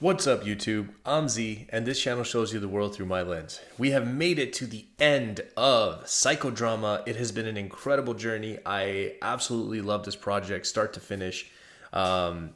What's up, YouTube? I'm Z, and this channel shows you the world through my lens. We have made it to the end of Psychodrama. It has been an incredible journey. I absolutely love this project, start to finish. I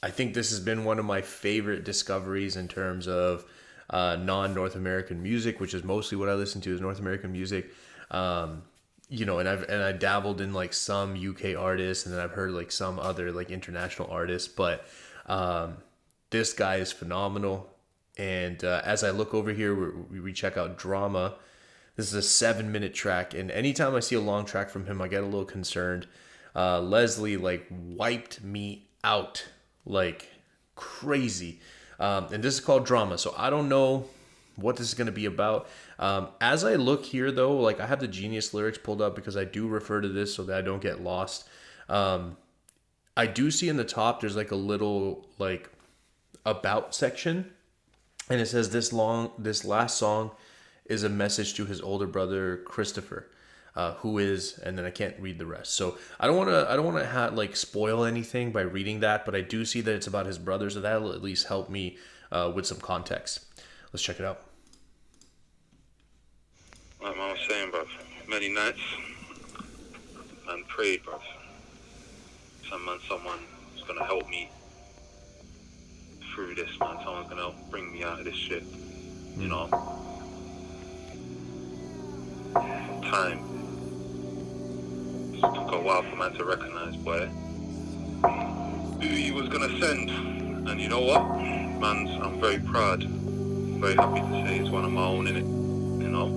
think this has been one of my favorite discoveries in terms of non-North American music, which is mostly what I listen to is North American music. And I dabbled in like some UK artists, and then I've heard like some other like international artists, but this guy is phenomenal. And as I look over here, we check out Drama. This is a 7-minute track, and anytime I see a long track from him, I get a little concerned. Leslie like wiped me out like crazy. And this is called Drama, so I don't know what this is going to be about. As I look here though, like I have the Genius lyrics pulled up because I do refer to this so that I don't get lost. I do see in the top there's like a little like about section, and it says this last song is a message to his older brother Christopher, who is, and then I can't read the rest. So I don't want to like spoil anything by reading that, but I do see that it's about his brother, so that'll at least help me with some context. Let's check it out. Like I was saying, bruv, many nights, man, prayed, bruv. Someone's gonna help me through this, man. Someone's gonna help bring me out of this shit, you know. Time. It took a while for man to recognize, boy, who he was gonna send. And you know what, man, I'm very proud, very happy to say it's one of my own, innit, you know.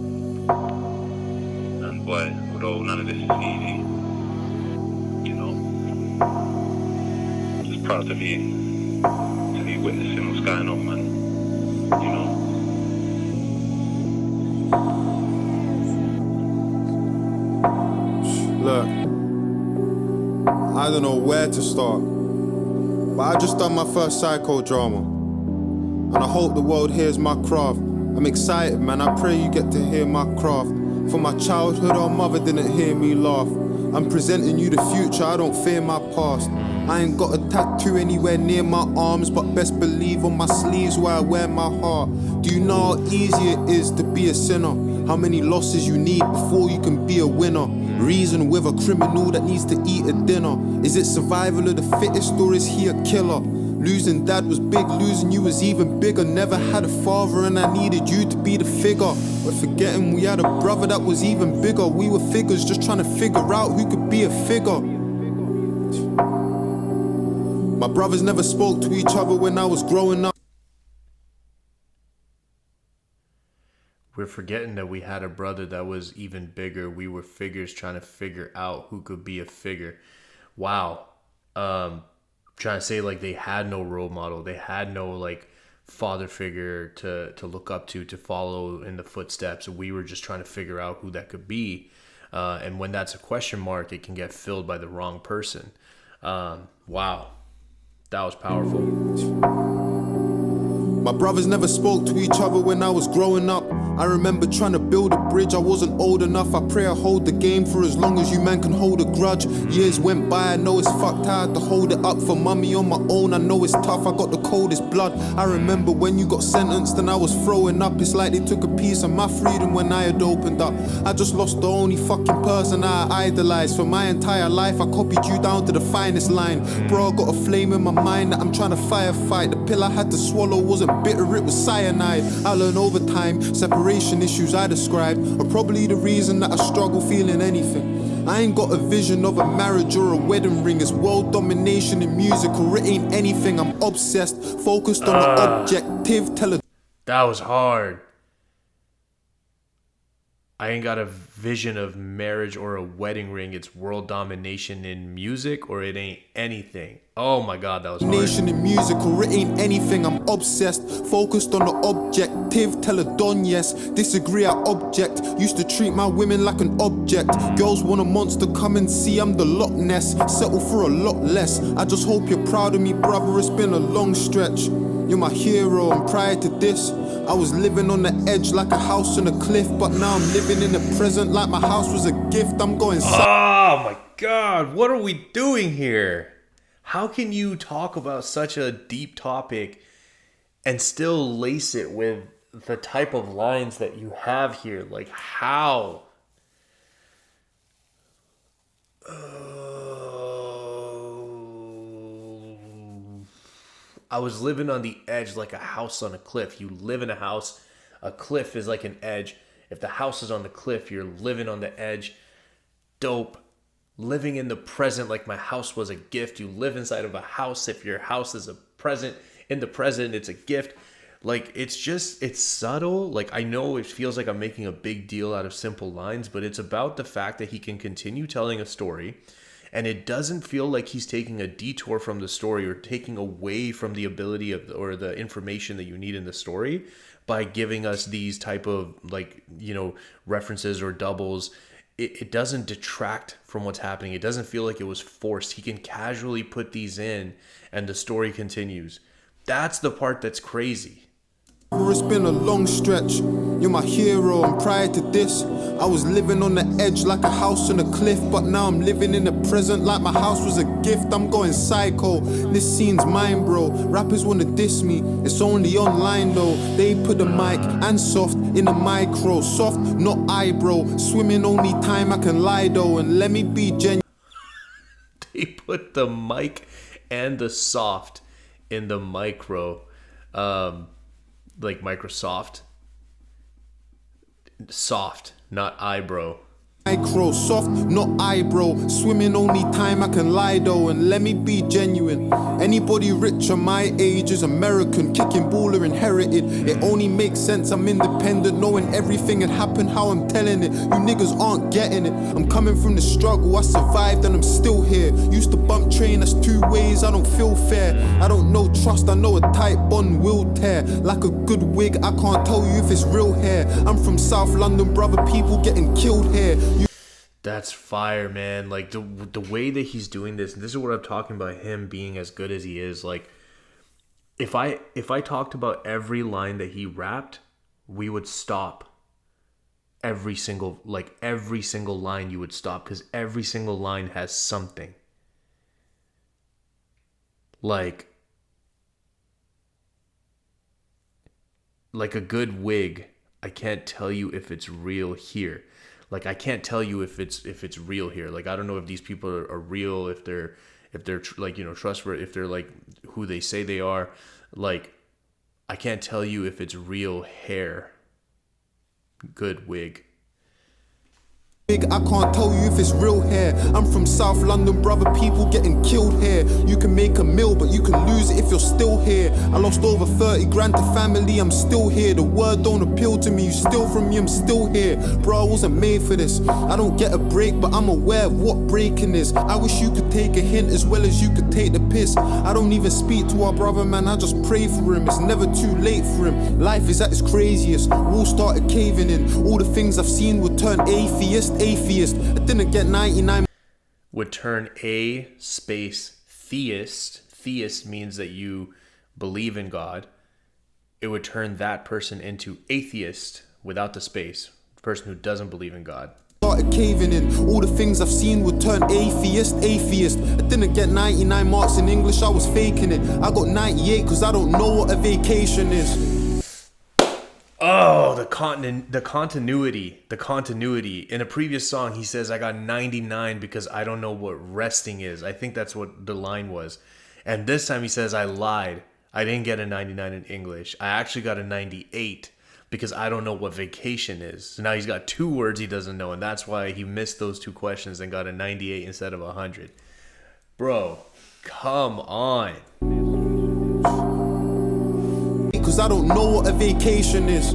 And boy, although none of this is easy, you know, just proud to be witnessing what's going on, man, you know. Look, I don't know where to start, but I just done my first psychodrama, and I hope the world hears my craft. I'm excited, man, I pray you get to hear my craft. For my childhood, our mother didn't hear me laugh. I'm presenting you the future, I don't fear my past. I ain't got a tattoo anywhere near my arms, but best believe on my sleeves where I wear my heart. Do you know how easy it is to be a sinner? How many losses you need before you can be a winner? Reason with a criminal that needs to eat a dinner. Is it survival of the fittest, or is he a killer? Losing dad was big, losing you was even bigger. Never had a father and I needed you to be the figure. But forgetting we had a brother that was even bigger. We were figures just trying to figure out who could be a figure. My brothers never spoke to each other when I was growing up. We're forgetting that we had a brother that was even bigger. We were figures trying to figure out who could be a figure. Wow. Trying to say like they had no role model. They had no like father figure to look up to follow in the footsteps. We were just trying to figure out who that could be. And when that's a question mark, it can get filled by the wrong person. Wow. That was powerful. My brothers never spoke to each other when I was growing up. I remember trying to build a bridge, I wasn't old enough. I pray I hold the game for as long as you man can hold a grudge. Years went by, I know it's fucked, I had to hold it up for mummy on my own. I know it's tough, I got the coldest blood. I remember when you got sentenced and I was throwing up. It's like they took a piece of my freedom when I had opened up. I just lost the only fucking person I idolized. For my entire life I copied you down to the finest line. Bro, I got a flame in my mind that I'm trying to firefight. The pill I had to swallow wasn't bitter, it was cyanide. I learned over time, separation issues I described are probably the reason that I struggle feeling anything. I ain't got a vision of a marriage or a wedding ring. It's world domination in music or it ain't anything. I'm obsessed, focused on the objective. That was hard. I ain't got a vision of marriage or a wedding ring. It's world domination in music or it ain't anything. Oh my God, that was hard. Nation in music or it ain't anything. I'm obsessed, focused on the objective. Tell a don yes, disagree I object. Used to treat my women like an object. Girls want a monster, come and see I'm the Loch Ness. Settle for a lot less. I just hope you're proud of me, brother. It's been a long stretch. You're my hero, and prior to this I was living on the edge like a house on a cliff. But now I'm living in the present like my house was a gift. I'm going oh my God, what are we doing here? How can you talk about such a deep topic and still lace it with the type of lines that you have here. Like, how? I was living on the edge like a house on a cliff. You live in a house, a cliff is like an edge. If the house is on the cliff, you're living on the edge. Dope. Living in the present like my house was a gift. You live inside of a house. If your house is a present, in the present, it's a gift. Like, it's subtle. Like, I know it feels like I'm making a big deal out of simple lines, but it's about the fact that he can continue telling a story, and it doesn't feel like he's taking a detour from the story or taking away from the ability of or the information that you need in the story by giving us these type of, like, you know, references or doubles. It doesn't detract from what's happening. It doesn't feel like it was forced. He can casually put these in and the story continues. That's the part that's crazy. It's been a long stretch. You're my hero, and prior to this, I was living on the edge like a house on a cliff. But now I'm living in the present like my house was a gift. I'm going psycho. This scene's mine, bro. Rappers wanna diss me. It's only online though. They put the mic and soft in the micro. Soft, not eyebrow. Swimming only time I can lie though. And let me be genuine. They put the mic and the soft in the micro. Like Microsoft. Soft, not eyebrow. Micro, soft, not eyebrow. Swimming only time I can lie though. And let me be genuine. Anybody richer my age is American. Kicking ball or inherited. It only makes sense I'm independent. Knowing everything had happened how I'm telling it. You niggas aren't getting it. I'm coming from the struggle. I survived and I'm still here. Used to bump train, that's two ways. I don't feel fair. I don't know trust. I know a tight bond will tear. Like a good wig, I can't tell you if it's real hair. I'm from South London, brother. People getting killed here. That's fire, man. Like, the way that he's doing this, and this is what I'm talking about, him being as good as he is. Like, if I talked about every line that he rapped, we would stop. Every single line you would stop, because every single line has something. Like a good wig, I can't tell you if it's real here. Like, I can't tell you if it's real here. Like, I don't know if these people are real, if they're like, you know, trustworthy, if they're like who they say they are. Like, I can't tell you if it's real hair. Good wig. I can't tell you if it's real hair. I'm from South London, brother. People getting killed here. You can make a meal, but you can lose it if you're still here. I lost over 30 grand to family. I'm still here. The word don't appeal to me. You steal from me. I'm still here. Bro, I wasn't made for this. I don't get a break, but I'm aware of what breaking is. I wish you could take a hint as well as you could take the piss. I don't even speak to our brother, man. I just pray for him. It's never too late for him. Life is at its craziest. Walls started caving in. All the things I've seen would turn atheist. I didn't get 99. Would turn a space theist. Theist means that you believe in God. It would turn that person into atheist without the space. The person who doesn't believe in God. Started caving in. All the things I've seen would turn atheist. I didn't get 99 marks in English. I was faking it. I got 98 because I don't know what a vacation is. Oh, the continuity. In a previous song, he says, I got 99 because I don't know what resting is. I think that's what the line was. And this time he says, I lied. I didn't get a 99 in English. I actually got a 98 because I don't know what vacation is. So now he's got two words he doesn't know, and that's why he missed those two questions and got a 98 instead of 100. Bro, come on. Because I don't know what a vacation is.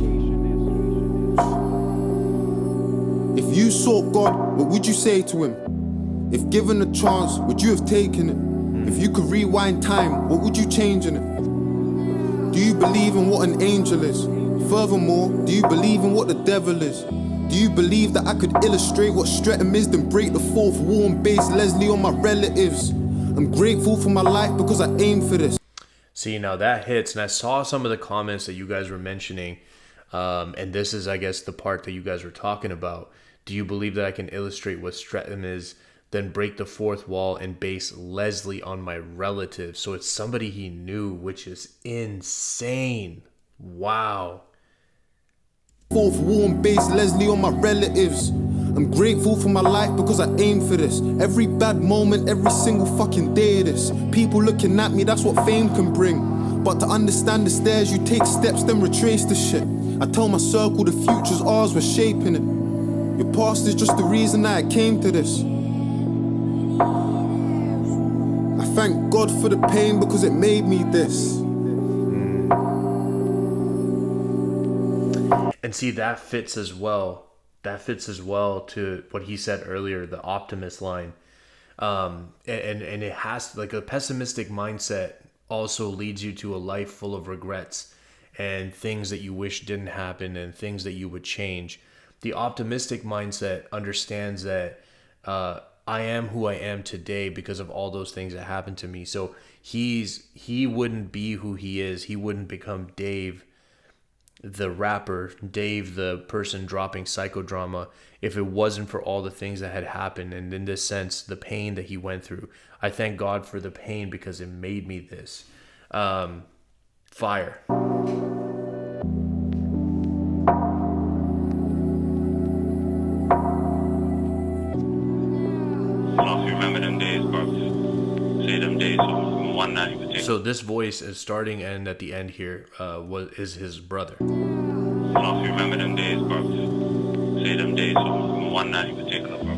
If you sought God, what would you say to him? If given a chance, would you have taken it? If you could rewind time, what would you change in it? Do you believe in what an angel is? Furthermore, do you believe in what the devil is? Do you believe that I could illustrate what Streatham is, then break the fourth wall and base Leslie on my relatives? I'm grateful for my life because I aim for this. See, now that hits, and I saw some of the comments that you guys were mentioning, and this is, I guess, the part that you guys were talking about. Do you believe that I can illustrate what Streatham is, then break the fourth wall and base Leslie on my relative. So it's somebody he knew, which is insane. Wow. Fourth wall and base Leslie on my relatives. I'm grateful for my life because I aimed for this. Every bad moment, every single fucking day of this. People looking at me, that's what fame can bring. But to understand the stairs, you take steps, then retrace the shit. I tell my circle the future's ours, we're shaping it. Your past is just the reason that I came to this. I thank God for the pain because it made me this. And see, that fits as well. That fits as well to what he said earlier, the optimist line. And it has, like, a pessimistic mindset also leads you to a life full of regrets and things that you wish didn't happen and things that you would change. The optimistic mindset understands that I am who I am today because of all those things that happened to me. So he wouldn't be who he is. He wouldn't become Dave the rapper, Dave the person dropping Psychodrama, if it wasn't for all the things that had happened. And in this sense, the pain that he went through, I thank God for the pain because it made me this. Fire. Remember them days, bro. Say them days, so one night in particular. So this voice is starting and at the end here is his brother. Remember them days, bro. Say them days, so one night in particular, bro. I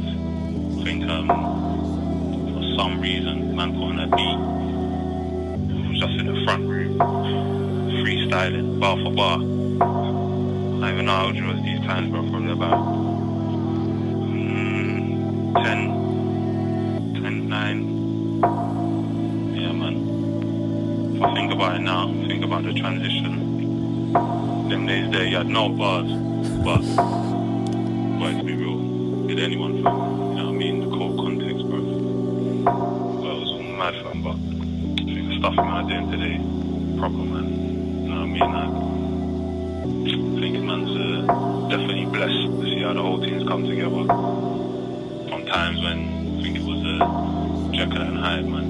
think for some reason, man put on a beat. It was just in the front room, freestyling, bar for bar. I don't even know how old you was these times, bro. Probably about 10, 9. Yeah, man. If I think about it now, think about the transition. Them days there, you had no bars, but to be real, did anyone, fam? You know what I mean? The core context, bro. Well, it was all mad, fam, but I think the stuff I'm doing today, proper, man. You know what I mean? I think man's definitely blessed to see how the whole thing's come together. From times when I think it was Jekyll and Hyde, man.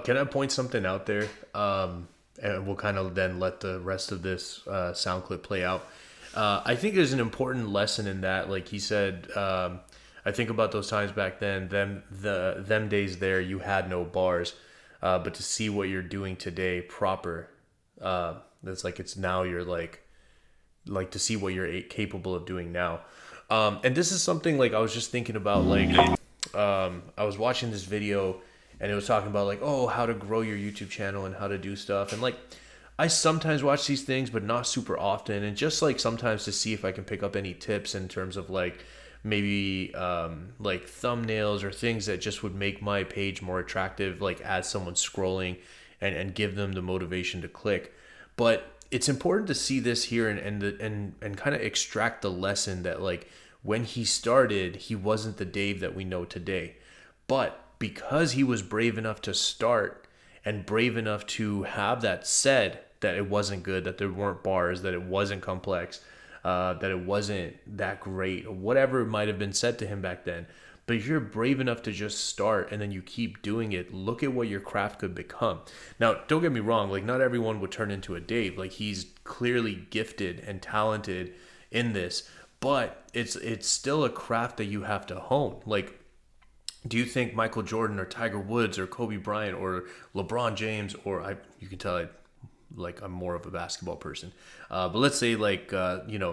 Can I point something out there? And we'll kind of then let the rest of this sound clip play out. I think there's an important lesson in that. Like he said, I think about those times back then, them days there, you had no bars. But to see what you're doing today proper, it's like it's now you're like to see what you're capable of doing now. And this is something like I was just thinking about, like I was watching this video and it was talking about like, oh, how to grow your YouTube channel and how to do stuff. And like, I sometimes watch these things, but not super often. And just like sometimes to see if I can pick up any tips in terms of like maybe like thumbnails or things that just would make my page more attractive, like as someone scrolling and give them the motivation to click. But it's important to see this here and kind of extract the lesson that like when he started, he wasn't the Dave that we know today. But because he was brave enough to start and brave enough to have that said that it wasn't good, that there weren't bars, that it wasn't complex, that it wasn't that great, or whatever it might have been said to him back then. But if you're brave enough to just start and then you keep doing it, look at what your craft could become. Now, don't get me wrong, like not everyone would turn into a Dave. Like he's clearly gifted and talented in this, but it's still a craft that you have to hone. Like, do you think Michael Jordan or Tiger Woods or Kobe Bryant or LeBron James or you can tell I'm more of a basketball person. But let's say like, Messi,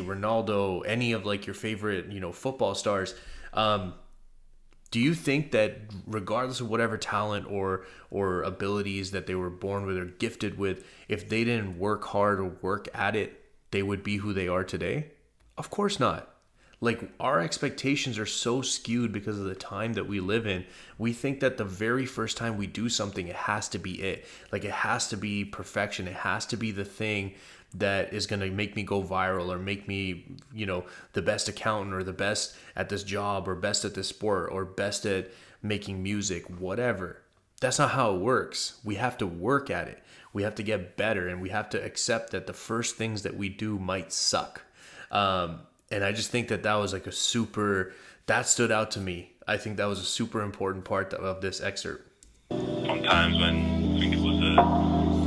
Ronaldo, any of like your favorite, football stars. Do you think that regardless of whatever talent or abilities that they were born with or gifted with, if they didn't work hard or work at it, they would be who they are today? Of course not. Like our expectations are so skewed because of the time that we live in. We think that the very first time we do something, it has to be it. Like it has to be perfection. It has to be the thing that is going to make me go viral or make me, the best accountant or the best at this job or best at this sport or best at making music, whatever. That's not how it works. We have to work at it. We have to get better and we have to accept that the first things that we do might suck. And I just think that was like that stood out to me I think that was a super important part of this excerpt. On times when I think it was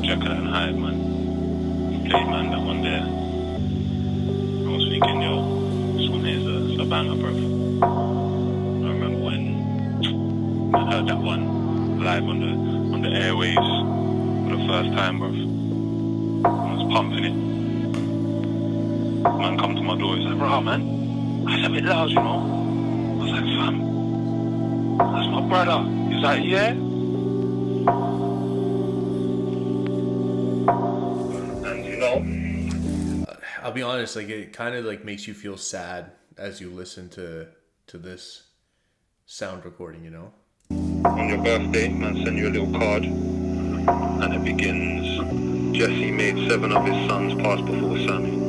Jekyll and Hyde, man, played man that one there. I was thinking, yo, this one here's a banger, bro. I remember when I heard that one live on the airwaves for the first time, bro. I was pumping it. Man come to my door, he's like, bro, man, that's a bit loud, you know. I was like, fam, that's my brother. He's like, yeah. And you know, I'll be honest, like it kind of like makes you feel sad as you listen to this sound recording, you know? on your birthday, man send you a little card, and it begins, Jesse made 7 of his sons pass before Samuel.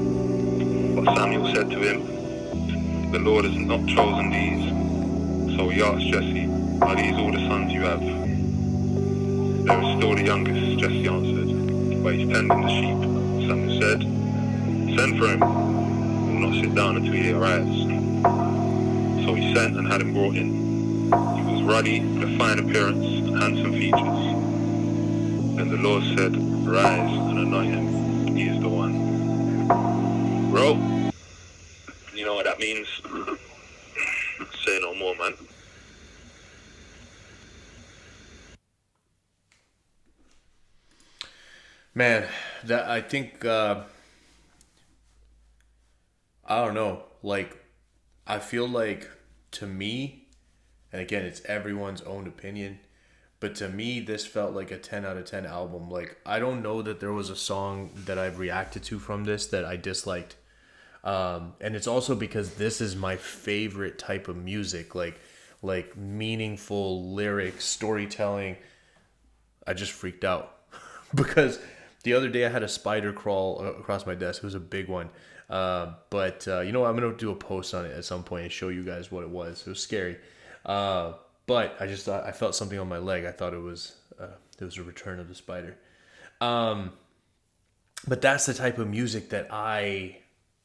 But Samuel said to him, the Lord has not chosen these. So he asked Jesse, are these all the sons you have? There is still the youngest, Jesse answered, but he's tending the sheep. Samuel said, send for him. He will not sit down until he arrives. So he sent and had him brought in. He was ruddy, with a fine appearance and handsome features. Then the Lord said, rise and anoint him. He is the one. Bro, you know what that means? Say no more, man. Man, that I think I don't know. Like, I feel like to me, and again, it's everyone's own opinion, but to me, this felt like a 10 out of 10 album. Like, I don't know that there was a song that I've reacted to from this that I disliked. And it's also because this is my favorite type of music, like meaningful lyrics, storytelling. I just freaked out because the other day I had a spider crawl across my desk. It was a big one. But you know what? I'm going to do a post on it at some point and show you guys what it was. It was scary. But I just thought I felt something on my leg. I thought it was a return of the spider. But that's the type of music that I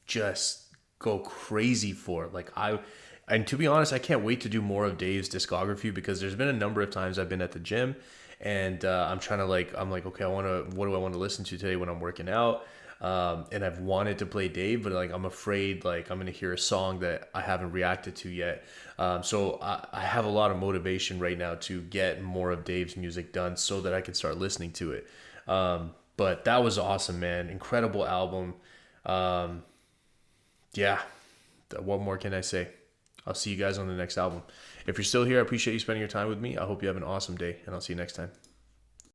just go crazy for. And to be honest, I can't wait to do more of Dave's discography because there's been a number of times I've been at the gym and I'm trying to I'm like, okay, what do I want to listen to today when I'm working out? And I've wanted to play Dave, but I'm afraid I'm going to hear a song that I haven't reacted to yet. So I have a lot of motivation right now to get more of Dave's music done so that I can start listening to it. But that was awesome, man. Incredible album. Yeah, what more can I say? I'll see you guys on the next album. If you're still here, I appreciate you spending your time with me. I hope you have an awesome day, and I'll see you next time.